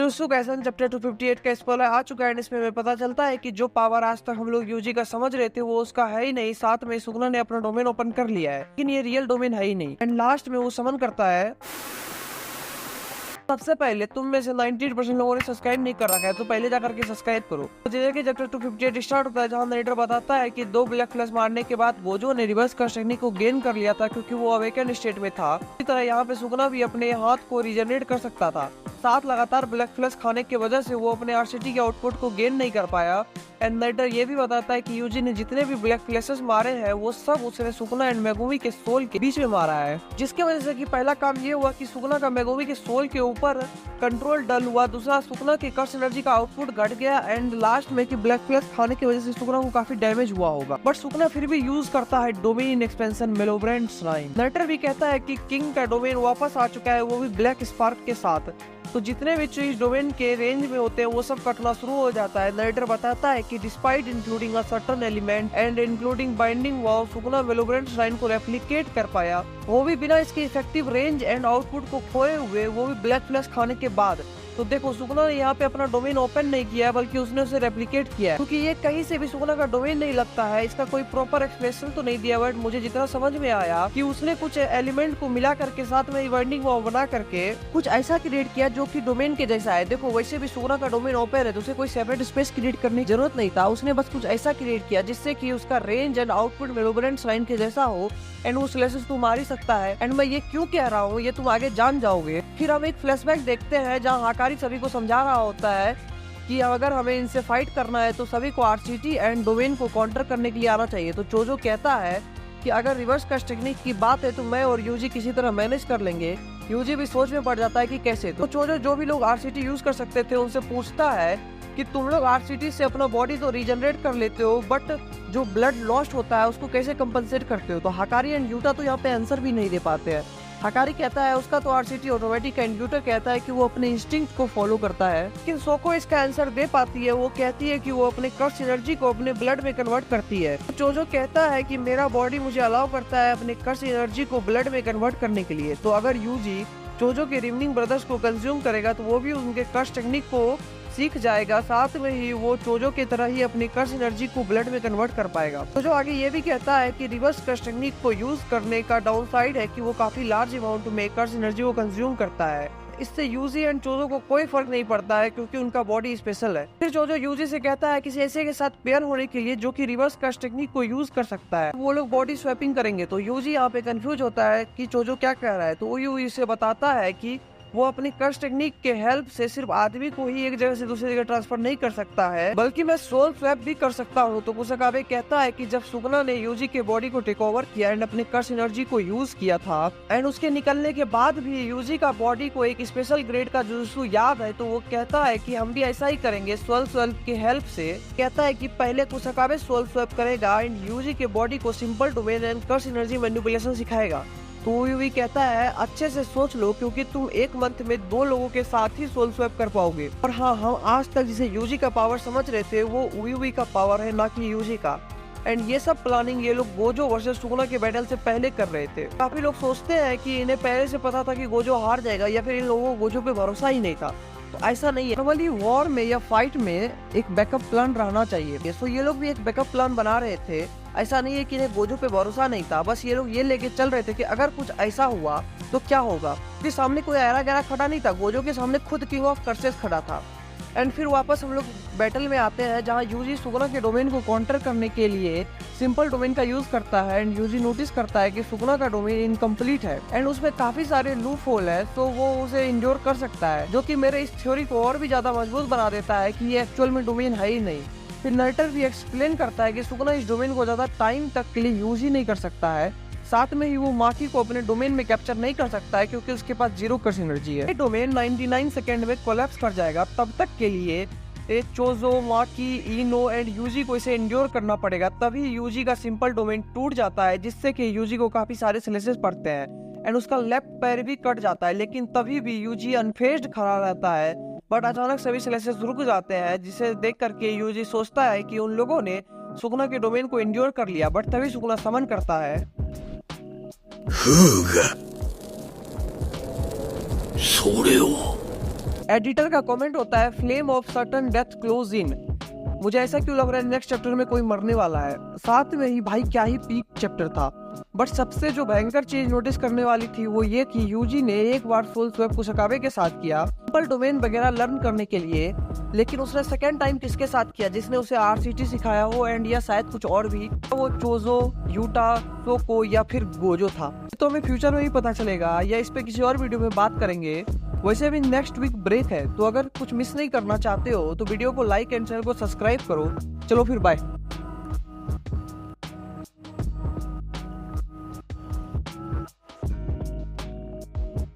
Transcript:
Jujutsu Kaisen chapter 258 का spoiler आ चुका है एंड इसमें हमें पता चलता है कि जो पावर आज तक हम लोग यूजी का समझ रहे थे वो उसका है ही नहीं। साथ में सुगुना ने अपना डोमेन ओपन कर लिया है, लेकिन ये रियल डोमेन है ही नहीं। एंड लास्ट में वो समन करता है। सबसे पहले तुम में से 90% लोगों ने सब्सक्राइब नहीं कर रखा है, तो पहले जाकर के सब्सक्राइब करो। तो जैसे कि चैप्टर 258 स्टार्ट होता है, जहां नरेटर बताता है कि 2 ब्लैक फ्लैश मारने के बाद गोजो ने रिवर्स कर्स टेक्निक को गेन कर लिया था, क्योंकि वो अवेकन स्टेट में था। इसी तरह यहाँ पे सुगुना भी अपने हाथ को रीजनरेट कर सकता था। 7 लगातार ब्लैक फ्लैश खाने की वजह से वो अपने आरसीटी के आउटपुट को गेन नहीं कर पाया। एंड नरेटर ये भी बताता है कि यूजी ने जितने भी ब्लैक फ्लैशेस मारे हैं वो सब उसने सुगुना एंड मेगुमी के सोल के बीच में मारा है, जिसकी वजह से कि पहला काम ये हुआ कि सुगुना का मेगुमी के सोल के ऊपर कंट्रोल डल हुआ। दूसरा, सुगुना की कर्स एनर्जी का आउटपुट घट गया। एंड लास्ट में कि ब्लैक फ्लैश खाने की वजह से सुगुना को काफी डैमेज हुआ होगा, बट सुगुना फिर भी यूज करता है डोमेन एक्सपेंशन मेलोब्रेंट श्राइन। नरेटर भी कहता है कि किंग का डोमेन वापस आ चुका है, वो भी ब्लैक स्पार्क के साथ। तो जितने भी चीज डोमेन के रेंज में होते हैं वो सब कटना शुरू हो जाता है। नरेटर बताता है कि despite including a certain element and including binding vow, Suguna मेलोब्रेंट श्राइन को रेप्लिकेट कर पाया, वो भी बिना इसके इफेक्टिव रेंज एंड आउटपुट को खोए हुए, वो भी ब्लैक फ्लैश खाने के बाद। तो देखो, सुगुना ने यहाँ पे अपना डोमेन ओपन नहीं किया, बल्कि उसने उसे रेप्लिकेट किया है, क्योंकि ये कहीं से भी सुगुना का डोमेन नहीं लगता है। इसका कोई प्रॉपर एक्सप्लेनेशन तो नहीं दिया, बट मुझे जितना समझ में आया कि उसने कुछ एलिमेंट को मिला करके साथ में बाइंडिंग वाव बना करके कुछ ऐसा क्रिएट किया जो कि डोमेन के जैसा है। देखो, वैसे भी सुगुना का डोमेन ओपन है तो उसे कोई सेपरेट स्पेस क्रिएट करने की जरूरत नहीं था। उसने बस कुछ ऐसा क्रिएट किया जिससे कि उसका रेंज एंड आउटपुट मेलोब्रेंट श्राइन के जैसा हो, एंड वो स्लेसेस तो मार ही सकता है। एंड मैं ये क्यों कह रहा हूँ ये तुम आगे जान जाओगे। फिर हम एक फ्लैशबैक देखते हैं जहाँ हाकारी सभी को समझा रहा होता है कि अगर हमें इनसे फाइट करना है तो सभी को आरसीटी एंड डोमेन को काउंटर करने के लिए आना चाहिए। तो चोजो कहता है कि अगर रिवर्स कर्स टेक्निक की बात है तो मैं और यूजी किसी तरह मैनेज कर लेंगे। यूजी भी सोच में पड़ जाता है कि कैसे। तो चोजो जो भी लोग आरसीटी यूज कर सकते थे उनसे पूछता है कि तुम लोग आरसीटी से अपना बॉडी तो रीजनरेट कर लेते हो, बट जो ब्लड लॉस्ट होता है उसको कैसे कंपनसेट करते हो। तो हाकारी एंड यूटा तो यहाँ पे आंसर भी नहीं दे पाते हैं। हाकारी कहता है उसका तो आरसीटी ऑटोमेटिक, एंड यूटा कहता है कि वो अपने इंस्टिंक्ट को फॉलो करता है। लेकिन सोको इसका आंसर दे पाती है। वो कहती है कि वो अपने कर्स एनर्जी को अपने ब्लड में कन्वर्ट करती है। तो चोजो कहता है कि मेरा बॉडी मुझे अलाउ करता है अपने कर्स एनर्जी को ब्लड में कन्वर्ट करने के लिए। तो अगर यूजी चोजो के रिमनिंग ब्रदर्स को कंज्यूम करेगा तो वो भी उनके कर्स टेक्निक को सीख जाएगा, साथ में ही वो चोजो की तरह ही अपनी कर्स एनर्जी को ब्लड में कन्वर्ट कर पाएगा। चोजो आगे ये भी कहता है कि रिवर्स कर्स टेक्निक को यूज करने का डाउन साइड है कि वो काफी लार्ज अमाउंट में कर्स एनर्जी को कंज्यूम करता है। इससे यूजी एंड चोजो को कोई फर्क नहीं पड़ता है, क्योंकि उनका बॉडी स्पेशल है। फिर चोजो यूजी से कहता है किसी ऐसे के साथ पेयर होने के लिए जो कि रिवर्स कर्स टेक्निक को यूज कर सकता है। वो लोग बॉडी स्वैपिंग करेंगे। तो यूजी यहाँ पे कंफ्यूज होता है कि चोजो क्या कह रहा है। तो वो यूजी से बताता है कि वो अपनी कर्स टेक्निक के हेल्प से सिर्फ आदमी को ही एक जगह से दूसरी जगह ट्रांसफर नहीं कर सकता है, बल्कि मैं सोल स्वैप भी कर सकता हूँ। तो कुसकाबे कहता है कि जब सुगुना ने यूजी के बॉडी को टेक ओवर किया एंड अपने कर्स एनर्जी को यूज किया था, एंड उसके निकलने के बाद भी यूजी का बॉडी को एक स्पेशल ग्रेड का जुजुत्सु याद है, तो वो कहता है कि हम भी ऐसा ही करेंगे सोल स्वैप की हेल्प से। कहता है कि पहले कुसकाबे सोल स्वैप करेगा एंड यूजी के बॉडी को simple domain and curse energy manipulation सिखाएगा। तो वो भी कहता है अच्छे से सोच लो, क्योंकि तुम एक मंथ में 2 लोगों के साथ ही सोल स्वैप कर पाओगे। और हाँ, हम आज तक जिसे यूजी का पावर समझ रहे थे वो उयुई का पावर है, ना कि यूजी का। एंड ये सब प्लानिंग ये लोग गोजो वर्सेस सुगुना के बैटल से पहले कर रहे थे। काफी लोग सोचते हैं कि इन्हें पहले से पता था कि गोजो हार जाएगा, या फिर इन लोगों को गोजो पे भरोसा ही नहीं था। तो ऐसा नहीं है। नॉर्मली वॉर में या फाइट में एक बैकअप प्लान रहना चाहिए। सो ये लोग भी एक बैकअप प्लान बना रहे थे। ऐसा नहीं है कि इन्हें गोजो पे भरोसा नहीं था, बस ये लोग ये लेके चल रहे थे कि अगर कुछ ऐसा हुआ तो क्या होगा। क्योंकि सामने कोई ऐरा गैरा खड़ा नहीं था, गोजो के सामने खुद किंग ऑफ कर्सेस खड़ा था। एंड फिर वापस हम लोग बैटल में आते हैं, जहाँ यूजी सुगुना के डोमेन को काउंटर करने के लिए सिंपल डोमेन का यूज करता है। एंड यूजी नोटिस करता है कि सुगुना का डोमेन इनकम्प्लीट है एंड उसमें काफी सारे लूप होल है, तो वो उसे इंजोर कर सकता है, जो कि मेरे इस थ्योरी को और भी ज्यादा मजबूत बना देता है कि ये एक्चुअल में डोमेन है ही नहीं। फिर नरेटर भी एक्सप्लेन करता है कि सुगुना इस डोमेन को ज्यादा टाइम तक के लिए यूज ही नहीं कर सकता है, साथ में ही वो माकी को अपने डोमेन में कैप्चर नहीं कर सकता है, क्योंकि उसके पास 0 कर्स एनर्जी है। ये डोमेन 99 सेकंड में कोलैप्स कर जाएगा। तब तक के लिए चोजो, माकी, इनो एंड यूजी को इसे एंड्योर करना पड़ेगा। तभी यूजी का सिंपल डोमेन टूट जाता है, जिससे कि यूजी को काफी सारे स्लेसेस पड़ते हैं एंड उसका लेफ्ट पैर भी कट जाता है। लेकिन तभी भी यूजी अनफेज्ड खड़ा रहता है। बट अचानक सभी स्लेसेस रुक जाते हैं, जिसे देख करके यूजी सोचता है कि उन लोगों ने सुगुना के डोमेन को एंड्योर कर लिया। बट तभी सुगुना समन करता है। フーガ、それを एडिटर का कमेंट होता है flame of certain death close in. मुझे ऐसा क्यों लग रहा है नेक्स्ट चैप्टर में कोई मरने वाला है। साथ में ही भाई क्या ही पीक चैप्टर था। बट सबसे जो भयंकर चीज नोटिस करने वाली थी वो ये कि यूजी ने एक बार फुल स्वैप कुशकाबे के साथ किया सिंपल डोमेन वगैरह लर्न करने के लिए, लेकिन उसने सेकंड टाइम किसके साथ किया जिसने उसे आरसीटी सिखाया हो एंड या शायद कुछ और भी, वो चोजो, यूटा, सोको या फिर गोजो था। तो हमें फ्यूचर में ही पता चलेगा या इस पे किसी और वीडियो में बात करेंगे। वैसे भी नेक्स्ट वीक ब्रेक है, तो अगर कुछ मिस नहीं करना चाहते हो तो वीडियो को लाइक एंड चैनल को सब्सक्राइब करो। चलो फिर बाय।